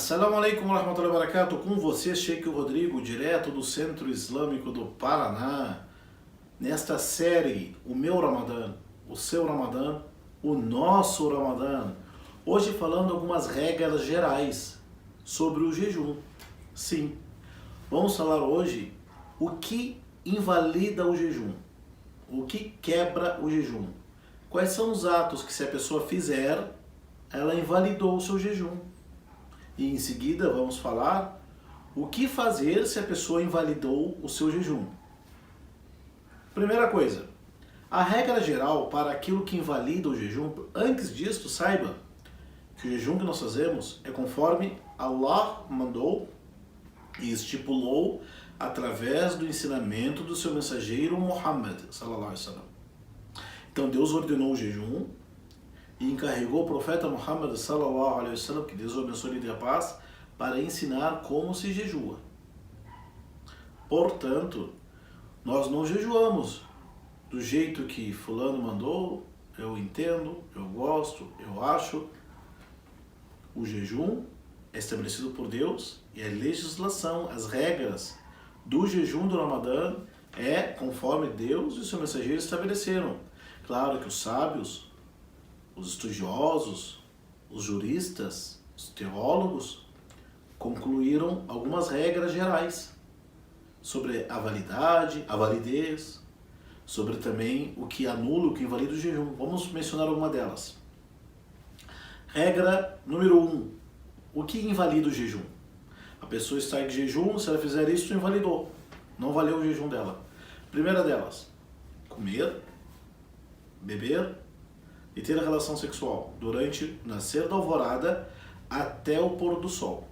Assalamu alaikum warahmatullahi wabarakatuh, com você, Sheikh Rodrigo, direto do Centro Islâmico do Paraná. Nesta série, o meu Ramadã, o seu Ramadã, o nosso Ramadã. Hoje falando algumas regras gerais sobre o jejum. Sim, vamos falar hoje o que invalida o jejum, o que quebra o jejum. Quais são os atos que, se a pessoa fizer, ela invalidou o seu jejum. E em seguida vamos falar o que fazer se a pessoa invalidou o seu jejum. Primeira coisa, a regra geral para aquilo que invalida o jejum, antes disso, saiba que o jejum que nós fazemos é conforme Allah mandou e estipulou através do ensinamento do seu mensageiro Muhammad sallallahu alaihi wasallam. Então Deus ordenou o jejum e encarregou o profeta Muhammad sallallahu alaihi wasallam, que Deus o abençoe e dê a paz, para ensinar como se jejua. Portanto, nós não jejuamos do jeito que fulano mandou, eu entendo, eu gosto, eu acho. O jejum é estabelecido por Deus e a legislação, as regras do jejum do Ramadã é conforme Deus e o seu mensageiro estabeleceram. Claro que os sábios, os estudiosos, os juristas, os teólogos concluíram algumas regras gerais sobre a validade, a validez, sobre também o que anula, o que invalida o jejum. Vamos mencionar alguma delas. Regra número 1. O que invalida o jejum? A pessoa está em jejum, se ela fizer isso, invalidou. Não valeu o jejum dela. Primeira delas, comer, beber e ter a relação sexual durante o nascer da alvorada até o pôr do sol.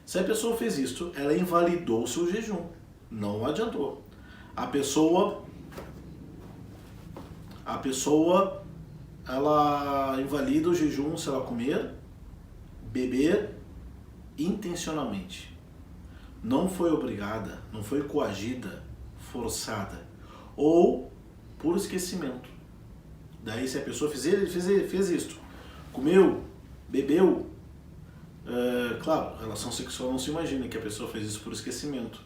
Se a pessoa fez isto, ela invalidou o seu jejum. Não adiantou. A pessoa ela invalida o jejum se ela comer, beber intencionalmente. Não foi obrigada, não foi coagida, forçada ou por esquecimento. Daí, se a pessoa fez isto, comeu, bebeu, claro, relação sexual não se imagina que a pessoa fez isso por esquecimento,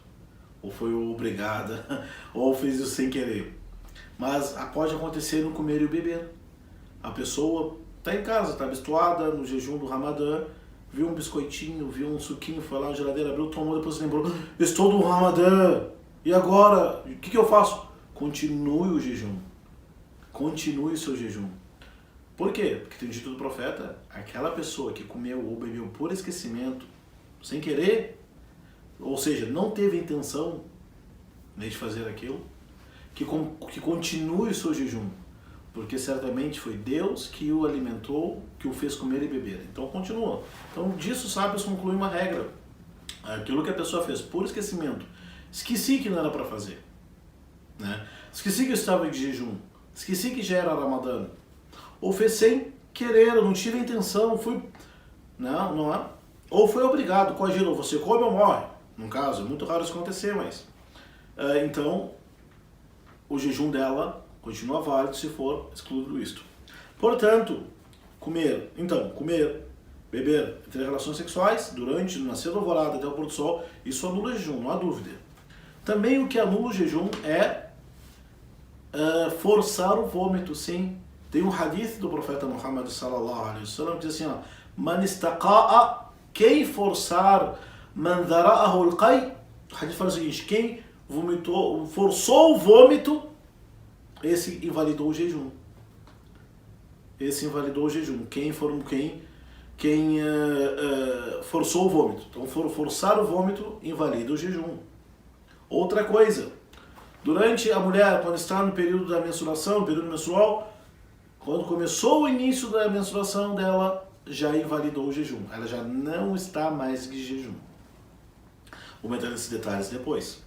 ou foi obrigada, ou fez isso sem querer. Mas pode acontecer no comer e o beber. A pessoa está em casa, está habituada no jejum do Ramadã, viu um biscoitinho, viu um suquinho, foi lá na geladeira, abriu, tomou, depois se lembrou, estou no Ramadã, e agora, o que eu faço? Continue o jejum. Continue o seu jejum. Por quê? Porque tem dito do profeta, aquela pessoa que comeu ou bebeu por esquecimento, sem querer, ou seja, não teve intenção de fazer aquilo, que continue o seu jejum. Porque certamente foi Deus que o alimentou, que o fez comer e beber. Então continua. Então disso os sábios concluem uma regra. Aquilo que a pessoa fez por esquecimento, esqueci que não era para fazer, né? Esqueci que eu estava em jejum, esqueci que já era Ramadã, ou fez sem querer, eu não tive a intenção, fui, não é? Ou foi obrigado, coagido, você come ou morre. No caso, é muito raro isso acontecer, mas então o jejum dela continua válido se for excluído isto. Portanto, comer, beber, ter relações sexuais durante o nascer da alvorada até o pôr do sol, isso anula o jejum, não há dúvida. Também o que anula o jejum é forçar o vômito, sim. Tem um hadith do profeta Muhammad sallallahu alaihi wasallam que diz assim, man istaqa'a, quem forçar, man dhara'ahu al-qay, o hadith fala o seguinte, quem vomitou, forçou o vômito, esse invalidou o jejum. Esse invalidou o jejum. Quem forçou o vômito. Então, forçar o vômito invalida o jejum. Outra coisa, durante a mulher, quando está no período da menstruação, no período menstrual, quando começou o início da menstruação dela, já invalidou o jejum. Ela já não está mais em jejum. Vou entrar nesses detalhes depois.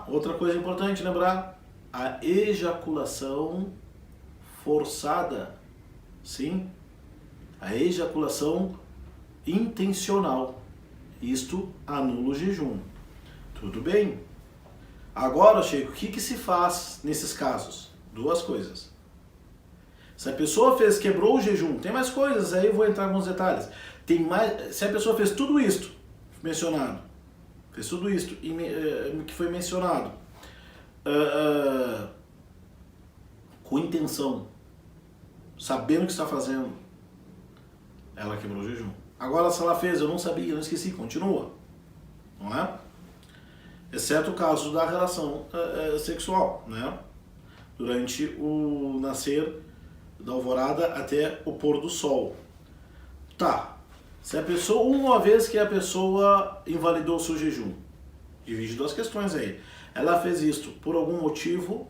Outra coisa importante lembrar, a ejaculação forçada, sim, a ejaculação intencional, isto anula o jejum. Tudo bem? Agora, Sheikh, o que se faz nesses casos? Duas coisas. Se a pessoa quebrou o jejum, tem mais coisas, aí eu vou entrar em alguns detalhes. Tem mais, se a pessoa fez tudo isto mencionado, que foi mencionado, com intenção, sabendo o que está fazendo, ela quebrou o jejum. Agora, se ela fez, eu não sabia, eu não esqueci, continua, não é? Exceto o caso da relação sexual, né? Durante o nascer da alvorada até o pôr do sol. Tá, se a pessoa, uma vez que a pessoa invalidou o seu jejum, divide duas questões aí. Ela fez isto por algum motivo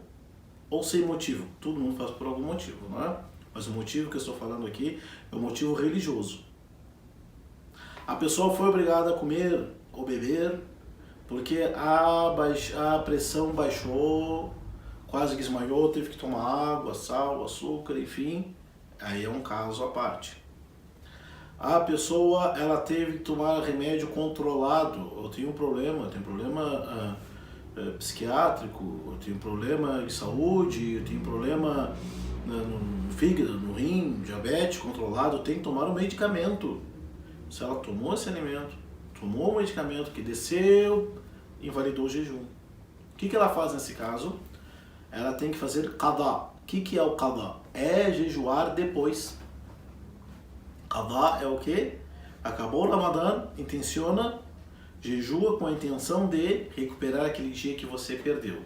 ou sem motivo? Todo mundo faz por algum motivo, não é? Mas o motivo que eu estou falando aqui é o motivo religioso. A pessoa foi obrigada a comer ou beber porque a pressão baixou, quase que desmaiou, teve que tomar água, sal, açúcar, enfim, aí é um caso à parte. A pessoa, ela teve que tomar remédio controlado, eu tenho um problema, psiquiátrico, eu tenho problema de saúde, eu tenho problema no fígado, no rim, diabetes controlado, tem que tomar um medicamento. Se ela tomou esse alimento, tomou o medicamento que desceu, invalidou o jejum. O que ela faz nesse caso? Ela tem que fazer qada. O que é o qada? É jejuar depois. Qada é o quê? Acabou o Ramadã, intenciona, jejua com a intenção de recuperar aquele dia que você perdeu.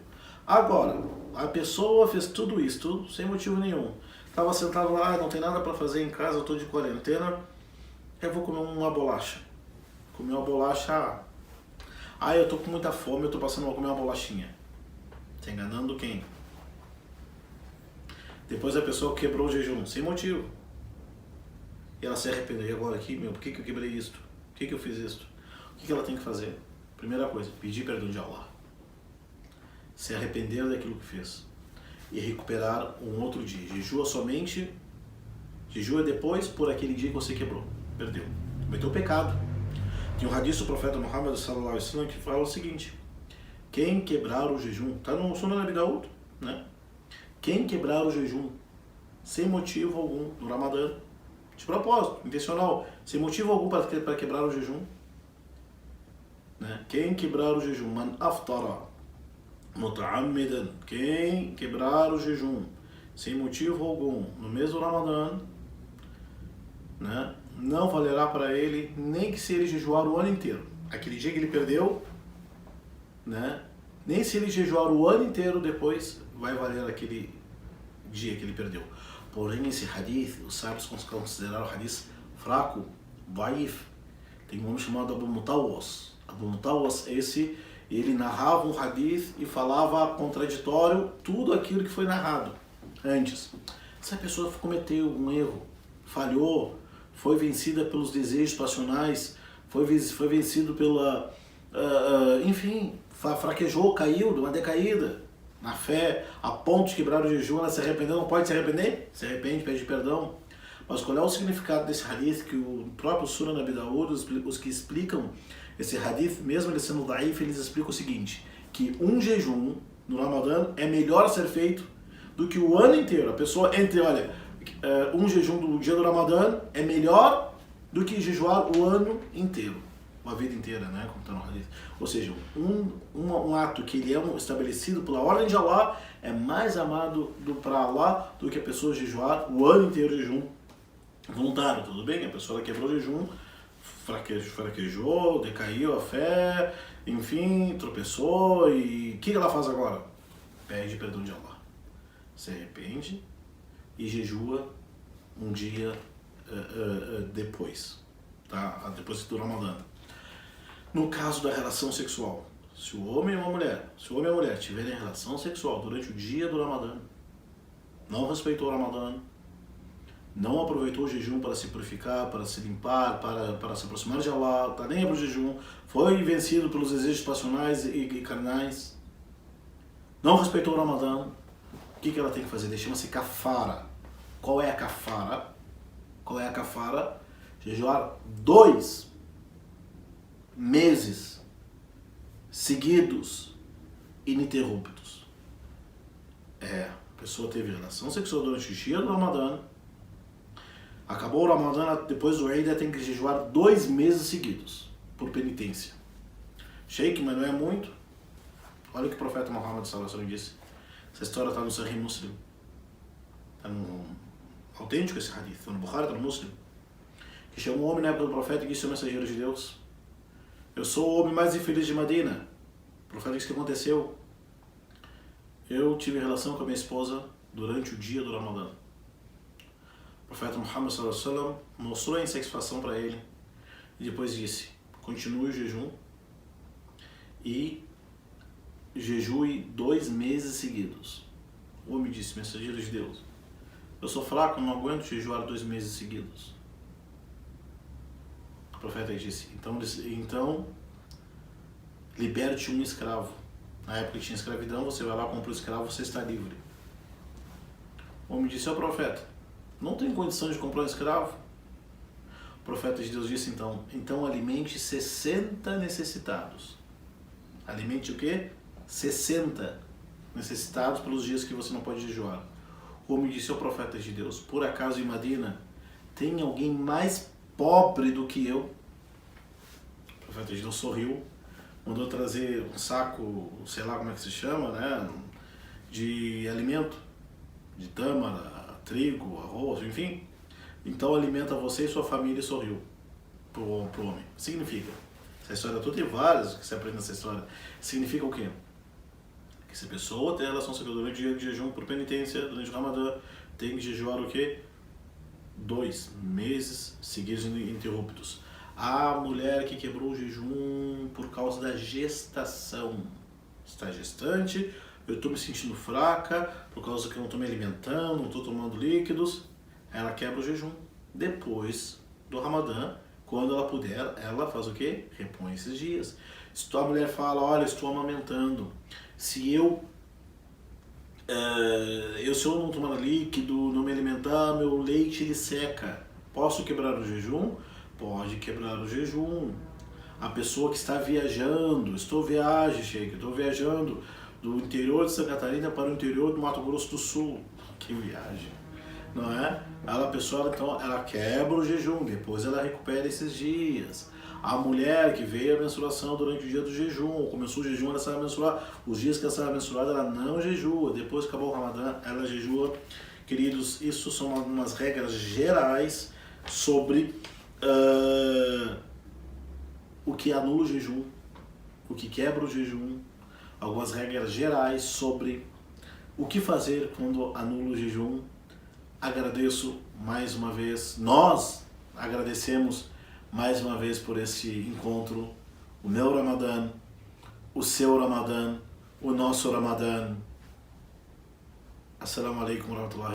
Agora, a pessoa fez tudo isso, tudo sem motivo nenhum. Estava sentado lá, não tem nada para fazer em casa, eu estou de quarentena, eu vou comer uma bolacha. Comer uma bolacha, eu estou com muita fome, eu estou passando a comer uma bolachinha. Está enganando quem? Depois a pessoa quebrou o jejum, sem motivo. E ela se arrependeu. E agora aqui, por que eu quebrei isto? Por que eu fiz isto? O que ela tem que fazer? Primeira coisa, pedir perdão de Allah. Se arrepender daquilo que fez. E recuperar um outro dia. Jejua depois por aquele dia que você quebrou. Perdeu. Cometeu pecado. Tem um hadith do profeta Muhammad sallallahu alaihi wasallam que fala o seguinte: quem quebrar o jejum, está no Sunan Abi Daud, né? Quem quebrar o jejum sem motivo algum no Ramadã, de propósito, intencional, sem motivo algum para quebrar o jejum, né? Quem quebrar o jejum, man aftara muta'ammidan, quem quebrar o jejum sem motivo algum no mês do Ramadã, né? Não valerá para ele nem que se ele jejuar o ano inteiro. Aquele dia que ele perdeu, né? Nem se ele jejuar o ano inteiro depois vai valer aquele dia que ele perdeu. Porém, esse hadith, os sábios consideraram o hadith fraco, daif. Tem um homem chamado Abu Mutawwas. Abu Mutawwas, ele narrava um hadith e falava contraditório tudo aquilo que foi narrado antes. Se a pessoa cometeu um erro, falhou, foi vencida pelos desejos passionais, foi vencido pela... enfim, fraquejou, caiu, deu uma decaída na fé, a ponto de quebrar o jejum, ela se arrependeu, não pode se arrepender? Se arrepende, pede perdão. Mas qual é o significado desse hadith que o próprio Sunan Abi Daud, os que explicam esse hadith, mesmo ele sendo daif, eles explicam o seguinte, que um jejum no Ramadã é melhor ser feito do que o ano inteiro. A pessoa um jejum do dia do Ramadã é melhor do que jejuar o ano inteiro, a vida inteira, né, como está no hadith. Ou seja, um ato que ele é estabelecido pela ordem de Allah é mais amado para Allah do que a pessoa jejuar o ano inteiro de jejum voluntário. Tudo bem, a pessoa quebrou o jejum, fraquejou, decaiu a fé, enfim, tropeçou, e o que ela faz agora? Pede perdão de Allah, se arrepende e jejua um dia depois, tá? Depois do Ramadã. No caso da relação sexual, se o homem e a mulher tiverem relação sexual durante o dia do Ramadã, não respeitou o Ramadã, não aproveitou o jejum para se purificar, para se limpar, para se aproximar de Allah, está nem para o jejum, foi vencido pelos desejos passionais e carnais, não respeitou o Ramadã, o que ela tem que fazer? Chama-se kafara. Qual é a kafara? Jejuar 2 meses seguidos, ininterruptos. A pessoa teve relação sexual durante o dia do Ramadã, Acabou o Ramadã, depois do Eid tem que jejuar 2 meses seguidos, por penitência. Sheikh, mas não é muito? Olha o que o profeta Muhammad sallallahu alaihi wasallam disse. Essa história está no Sahih Muslim. Está no autêntico esse hadith, está no Bukhari, está no Muslim. Que chegou um homem na época do profeta e disse ao mensageiro de Deus: eu sou o homem mais infeliz de Medina. O profeta disse: o que aconteceu? Eu tive relação com a minha esposa durante o dia do Ramadã. O profeta Muhammad sallallahu alaihi wasallam mostrou a insatisfação para ele e depois disse: continue o jejum e jejue 2 meses seguidos. O homem disse: mensageiro de Deus, eu sou fraco, não aguento jejuar 2 meses seguidos. O profeta disse: então liberte um escravo. Na época que tinha escravidão, você vai lá, compra o escravo, você está livre. O homem disse: ó profeta, não tem condição de comprar um escravo? O profeta de Deus disse: então alimente 60 necessitados. Alimente o quê? 60 necessitados pelos dias que você não pode jejuar. O homem disse: ó profeta de Deus, por acaso em Medina tem alguém mais pobre do que eu? O profeta de Deus sorriu, mandou trazer um saco, sei lá como é que se chama, né, de alimento, de tâmara, trigo, arroz, enfim. Então alimenta você e sua família, e sorriu pro homem. Significa, essa história toda, tem várias que você aprende nessa história. Significa o quê? Que se a pessoa tem relação sexual durante o dia de jejum por penitência, durante o Ramadã, tem que jejuar o quê? 2 meses seguidos ininterruptos. A mulher que quebrou o jejum por causa da gestação. Está gestante, eu estou me sentindo fraca, por causa que eu não estou me alimentando, não estou tomando líquidos. Ela quebra o jejum. Depois do Ramadã, quando ela puder, ela faz o quê? Repõe esses dias. Se a mulher fala: olha, estou amamentando, se eu não tomar líquido, não me alimentar, meu leite ele seca, posso quebrar o jejum? Pode quebrar o jejum. A pessoa que está viajando, estou viajando do interior de Santa Catarina para o interior do Mato Grosso do Sul. Que viagem, não é? A pessoa, então, ela quebra o jejum, depois ela recupera esses dias. A mulher que veio a menstruação durante o dia do jejum, começou o jejum, ela sabe menstruar, os dias que ela estava menstruada, ela não jejua. Depois que acabou o Ramadã, ela jejua. Queridos, isso são algumas regras gerais sobre o que anula o jejum, o que quebra o jejum, algumas regras gerais sobre o que fazer quando anula o jejum. Agradeço mais uma vez, nós agradecemos mais uma vez por esse encontro, o meu Ramadã, o seu Ramadã, o nosso Ramadã. Assalamu alaikum warahmatullahi